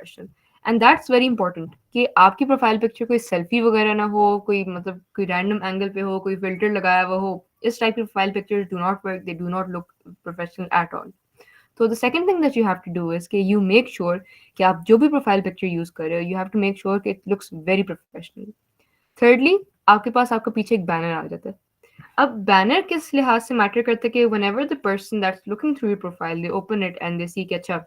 Professional. And that's very important कि आपकी profile picture कोई सेल्फी वगैरह ना हो, कोई मतलब कोई रैंडम एंगल पे हो, कोई फिल्टर लगाया हुआ हो। इस टाइप की profile pictures do not work, they do not look professional at all. तो the second thing that you have to do is कि यू मेक श्योर कि आप जो भी प्रोफाइल पिक्चर यूज कर रहे हो, you have to make sure कि it looks very professional. Thirdly, आपके पास आपका पीछे एक बैनर आ जाता है। अब बैनर किस लिहाज से मैटर करता है कि whenever the person that's looking through your profile they open it and they see कि अच्छा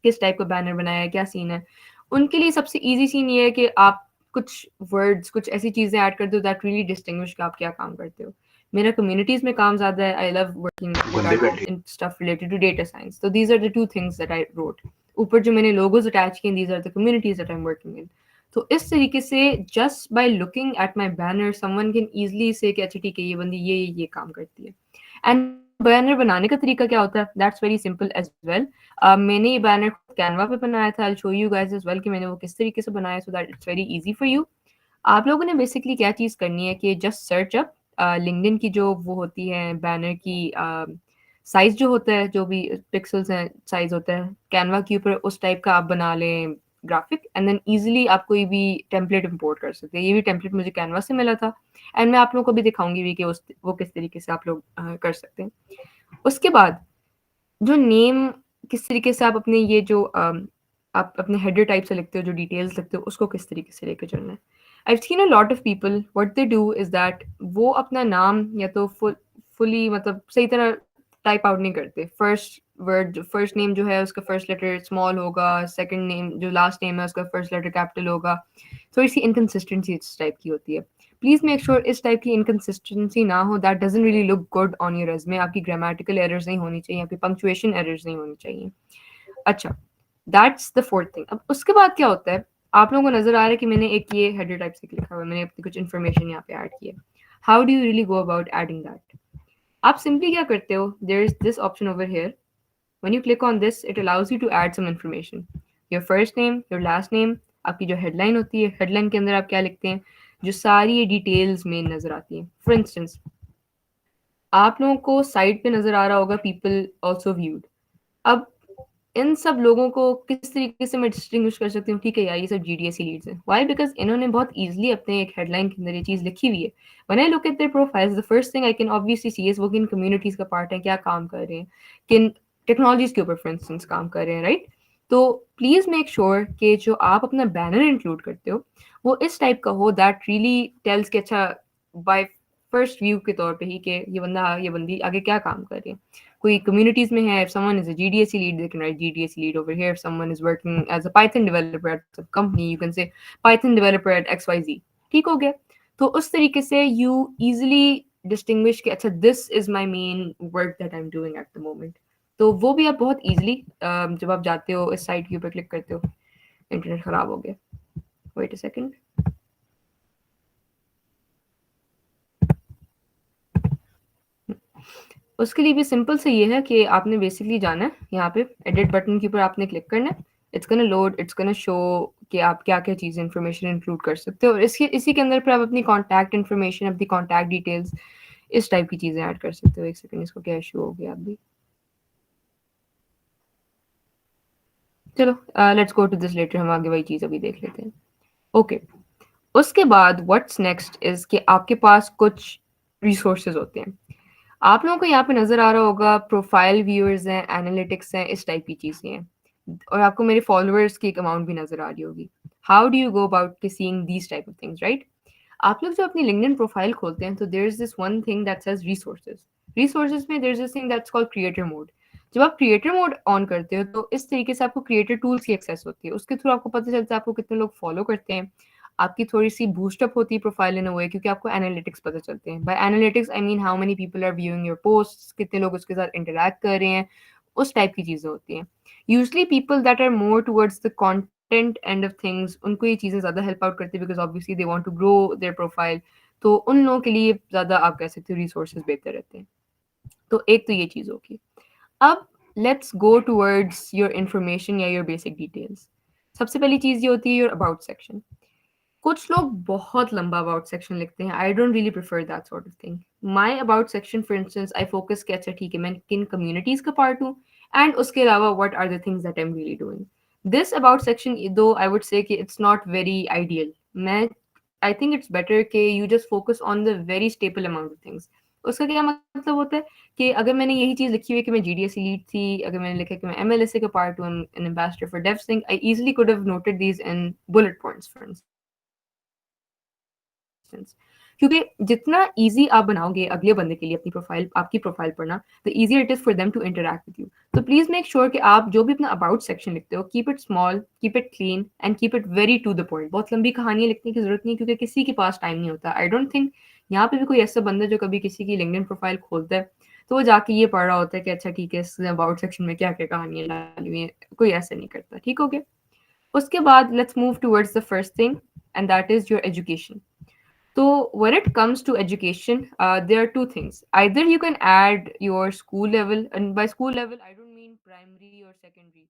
किस टाइप का बैनर बनाया है, क्या सीन है। उनके लिए सबसे ईजी सीन ये है कि आप कुछ वर्ड्स, कुछ ऐसी चीज़ें ऐड कर दो दैट रियली डिस्टिंग्विश कि आप क्या काम करते हो। मेरा कम्युनिटीज़ में काम ज़्यादा है, I love working regarding in stuff related to data science, तो these are the two things that I wrote. ऊपर जो मैंने लोगोज अटैच किए, these are the communities that I am working in. तो इस तरीके से just by looking at my banner someone can easily say कि अच्छा ठीक है ये बंदी ये काम करती है। एंड बैनर बनाने का तरीका क्या होता है, that's very simple as well. मैंने ये बैनर कैनवा पे बनाया था, I show you guys as well कि मैंने वो किस तरीके से बनाया, so that it's very easy for you. आप लोगों ने बेसिकली क्या चीज़ करनी है कि जस्ट सर्च अप लिंक्डइन की जो वो होती है बैनर की साइज जो होता है, जो भी पिक्सल्स हैं साइज होता है कैनवा के ऊपर, उस टाइप का आप बना लें ग्राफिक, एंड देन इजीली आप कोई भी टेम्पलेट इंपोर्ट कर सकते हैं। ये भी टेम्पलेट मुझे कैनवा से मिला था, एंड मैं आप लोगों को भी दिखाऊंगी भी कि वो किस तरीके से आप लोग कर सकते हैं। उसके बाद जो नेम, किस तरीके से आप अपने ये जो आप अपने हेडर टाइप से लिखते हो, जो डिटेल्स लिखते हो, उसको किस तरीके से लेकर चलना है। I seen a lot of people what they do is that वो अपना नाम या तो फुली मतलब सही तरह टाइप आउट नहीं करते। फर्स्ट वर्ड, फर्स्ट नेम जो है उसका फर्स्ट लेटर स्मॉल होगा, सेकंड नेम जो लास्ट नेम है उसका फर्स्ट लेटर कैपिटल होगा। थोड़ी सी इनकन्सिस्टेंसी इस टाइप की होती है। प्लीज मेक श्योर इस टाइप की इनकन्सिस्टेंसी ना हो, that doesn't really look good on your resume. आपकी ग्रामेटिकल एरर्स नहीं होनी चाहिए, आपकी पंक्चुएशन एरर्स नहीं होनी चाहिए। अच्छा, दैट्स द फोर्थ थिंग। अब उसके बाद क्या होता है, आप लोगों को नजर आ रहा है कि मैंने एक ये हेडर टाइप से लिखा हुआ है, मैंने अपनी कुछ इन्फॉर्मेशन यहाँ पे ऐड की है। How do you really go about adding that? आप सिंपली क्या करते हो, there is this option over here. When you click on this, it allows you to add some information. Your first name, your last name, आपकी जो headline होती है, headline के अंदर आप क्या लिखते हैं, जो सारी ये डिटेल्स में नजर आती हैं। फॉर इंस्टेंस, आप लोगों को साइट पे नजर आ रहा होगा पीपल ऑल्सो व्यूड। अब इन सब लोगों को किस तरीके से मैं डिस्टिंग्विश कर सकती हूँ, ठीक है यार ये सब जीडीएससी लीड्स हैं। वाई? बिकॉज इन्होंने बहुत ईजिली अपने एक हेडलाइन के अंदर ये चीज़ लिखी हुई है। When I look at their profiles, the first thing I can obviously see is वो किन कम्युनिटीज का पार्ट है, क्या काम कर रहे हैं, किन टेक्नोलॉजीज के ऊपर फॉर इंस्टेंस काम कर रहे हैं, राइट? तो प्लीज मेक श्योर कि जो आप अपना बैनर इंक्लूड करते हो वो इस टाइप का हो दैट रियली टेल्स कि अच्छा बाय फर्स्ट व्यू के तौर पे ही कि ये बंदा ये बंदी आगे क्या काम कर रही है। कोई कम्युनिटीज में है, if someone is a GDSC lead, they can write GDSC lead over here. If someone is working as a Python developer at some company, you can say Python developer at XYZ. ठीक हो गया? तो उस तरीके से you easily distinguish कि अच्छा this is my main work that I'm doing at the moment. तो वो भी आप बहुत easily जब आप जाते हो इस साइट के ऊपर क्लिक करते हो, इंटरनेट खराब हो गया, वेट अ सेकंड। उसके लिए भी सिंपल से ये है कि आपने बेसिकली जाना है यहाँ पे एडिट बटन के ऊपर आपने क्लिक करना है। It's gonna load, it's gonna show कि आप क्या क्या चीज़ें इन्फॉर्मेशन इंक्लूड कर सकते हो, और इसी के अंदर फिर आप अपनी कॉन्टैक्ट इन्फॉर्मेशन, अपनी कॉन्टैक्ट डिटेल्स, इस टाइप की चीज़ें ऐड कर सकते हो। एक सेकंड, इसको क्या इशू हो गया अभी, चलो let's go to this letter, हम आगे वही चीज़ अभी देख लेते हैं। ओके, उसके बाद व्हाट्स नेक्स्ट इज कि आपके पास कुछ रिसोर्सेज होते हैं। आप लोगों को यहाँ पे नजर आ रहा होगा प्रोफाइल व्यूअर्स हैं, एनालिटिक्स हैं, इस टाइप की चीजें हैं, और आपको मेरे फॉलोअर्स की एक अमाउंट भी नजर आ रही होगी। How do you go about seeing these type of things, right? आप लोग जो अपनी लिंक्डइन प्रोफाइल खोलते हैं तो there is this one thing that says resources. Resources में there is this thing that's called creator mode. जब आप क्रिएटर मोड ऑन करते हो तो इस तरीके से आपको क्रिएटर टूल्स की एक्सेस होती है, उसके थ्रू आपको पता चलता है आपको कितने लोग फॉलो करते हैं, आपकी थोड़ी सी बूस्टअप होती है प्रोफाइल इन अ वे, क्योंकि आपको एनालिटिक्स पता चलते हैं। By analytics I mean how many people are viewing your post, कितने लोग उसके साथ इंटरेक्ट कर रहे हैं, उस टाइप की चीज़ें होती हैं। Usually people that are more towards the content and of things, उनको ये चीज़ें ज़्यादा हेल्प आउट करती है, because obviously they want to grow their profile. तो उन लोगों के लिए ज़्यादा आप कह सकते हो रिसोर्सेज बेहतर रहते हैं। तो एक तो ये चीज़ होगी। अब let's go towards your information या योर बेसिक डिटेल्स। सबसे पहली चीज़ ये होती है योर अबाउट सेक्शन। कुछ लोग बहुत लंबा अबाउट सेक्शन लिखते हैं, I don't really prefer that sort of thing. My about section for instance I focus कि अच्छा ठीक है मैं किन कम्युनिटीज का पार्ट हूँ, एंड उसके अलावा what are the things that I am really doing. This about section, though I would say कि it's not very ideal. मैं I think it's better कि you just focus on the very staple amount of things. उसका क्या मतलब होता है कि अगर मैंने यही चीज़ लिखी हुई है कि मैं GDSC लीड थी, अगर मैंने लिखा है कि मैं MLSA का पार्ट हूँ, an ambassador for DevSync, I easily could have noted these in bullet points, for instance. क्योंकि जितना ईजी आप बनाओगे अगले बंदे के लिए अपनी प्रोफाइल, आपकी प्रोफाइल पढ़ना, the easier it is for them to interact with you. तो प्लीज मेक श्योर कि आप जो भी अपना अबाउट सेक्शन लिखते हो, keep it small, keep it clean and keep it very to the point. बहुत लंबी कहानियां लिखने की जरूरत नहीं है क्योंकि किसी के पास टाइम नहीं होता. आई डोंट थिंक यहाँ पे भी कोई ऐसा बंदा जो कभी किसी की लिंक्डइन प्रोफाइल खोलता है तो वो जाके ये पढ़ रहा होता है कि अच्छा ठीक है, इसने अबाउट सेक्शन में क्या क्या कहानियां डाली हुई हैं. कोई ऐसा नहीं करता. ठीक हो गया. उसके बाद let's move towards the first thing, and that is your education. So when it comes to education, there are two things. Either you can add your school level, and by school level, I don't mean primary or secondary.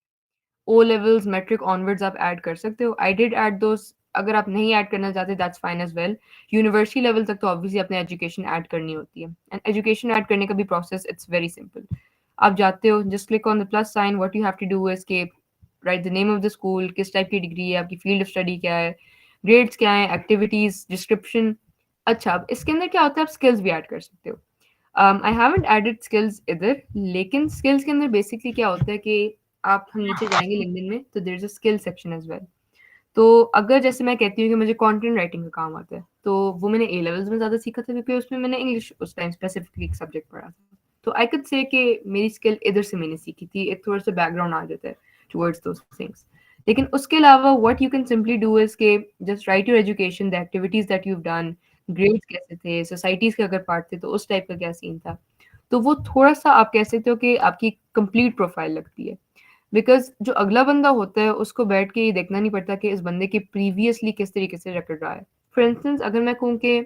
O levels, metric onwards आप add कर सकते हो. I did add those. अगर आप नहीं add करना चाहते that's fine as well. University level तक तो ऑब्वियसली अपने एजुकेशन ऐड करनी होती है. एंड एजुकेशन ऐड करने का भी प्रोसेस इट्स वेरी सिंपल. आप जाते हो, just click on the plus sign. What you have to do is के write the name of the school, किस टाइप की डिग्री है, आपकी फील्ड ऑफ स्टडी क्या है, ग्रेड्स क्या है, एक्टिविटीज, डिस्क्रिप्शन. अच्छा, अब इसके अंदर क्या होता है, आप स्किल्स भी ऐड कर सकते हो. आई हैवंट एडेड स्किल्स इधर, लेकिन स्किल्स के अंदर बेसिकली क्या होता है कि आप हम नीचे जाएंगे लिंक्डइन में तो there is a skill section as well. तो अगर जैसे मैं कहती हूँ कि मुझे कंटेंट राइटिंग का काम आता है, तो वो मैंने ए लेवल्स में ज़्यादा सीखा था क्योंकि उसमें मैंने इंग्लिश उस टाइम स्पेसिफिकली एक सब्जेक्ट पढ़ा था. तो आई कुड से कि मेरी स्किल इधर से मैंने सीखी थी, एक थोड़ा सा बैकग्राउंड आ जाता है टुवर्ड्स दोस थिंग्स. लेकिन उसके अलावा what you can simply do is के just write your education, the activities that you done, grades कैसे थे, सोसाइटीज के अगर पार्ट थे तो उस टाइप का क्या सीन था. तो वो थोड़ा सा आप कह सकते हो कि आपकी कंप्लीट प्रोफाइल लगती है. बिकॉज जो अगला बंदा होता है उसको बैठ के ये देखना नहीं पड़ता कि इस बंदे के प्रीवियसली किस तरीके से रिकॉर्ड रहा है. फॉर इंस्टेंस अगर मैं कहूँ कि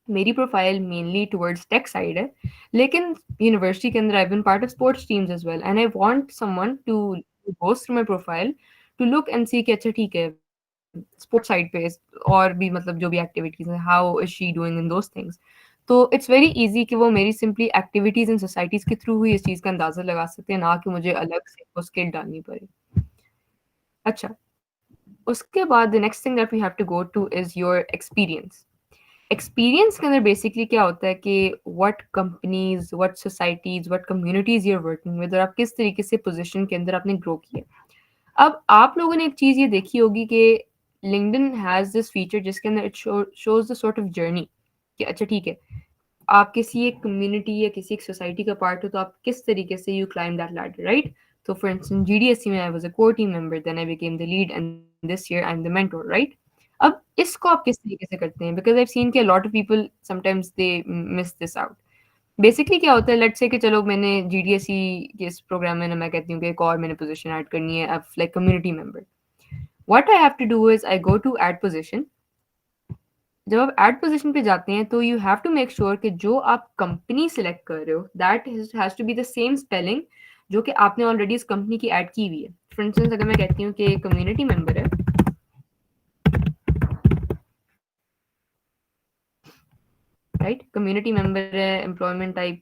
मेरी profile mainly towards tech side है, लेकिन यूनिवर्सिटी के अंदर I been part of sports teams as well, and I want someone to goes through my profile to look and see कि अच्छा ठीक है, स्पोर्ट्स साइड पे और भी मतलब जो भी एक्टिविटीज हैं, how is she doing in those things. तो इट्स वेरी इजी कि वो मेरी सिंपली एक्टिविटीज इन सोसाइटीज के थ्रू ही इस चीज़ का अंदाजा लगा सकते हैं, ना कि मुझे अलग से वो स्किल डालनी पड़े. अच्छा, उसके बाद the next thing that we have to go to is your experience. Experience के अंदर बेसिकली क्या होता है कि what companies, what societies, what communities you are working with, और आप किस तरीके से पोजीशन के अंदर आपने ग्रो किया. अब आप लोगों ने एक चीज़ ये देखी होगी कि लिंक्डइन हैज़ दिस फीचर जिसके अंदर it shows the sort of journey कि अच्छा ठीक है, आप किसी एक कम्युनिटी या किसी एक सोसाइटी का पार्ट हो तो आप किस तरीके से you climb that ladder, right. तो फॉर इंस्टेंस GDSC में I was a core team member, then I became the lead, and this year I am the mentor, right. अब इसको आप किस तरीके से करते हैं, बिकॉज आई सीन कि lot of people sometimes they miss this out. Basically क्या होता है, लेट्स से कि चलो मैंने GDSC के इस प्रोग्राम में ना, मैं कहती हूँ कि एक और मैंने पोजीशन ऐड करनी है, अब like community member. What I have to do is I go to add position. जब आप ऐड पोजीशन पे जाते हैं तो you have to make sure कि जो आप कंपनी सिलेक्ट कर रहे हो that has to be the same spelling जो कि आपने ऑलरेडी इस कंपनी की ऐड की हुई है. फॉर इंस्टेंस अगर मैं कहती हूँ कि कम्युनिटी मेंबर है, राइट, कम्युनिटी मेंबर है, एम्प्लॉयमेंट टाइप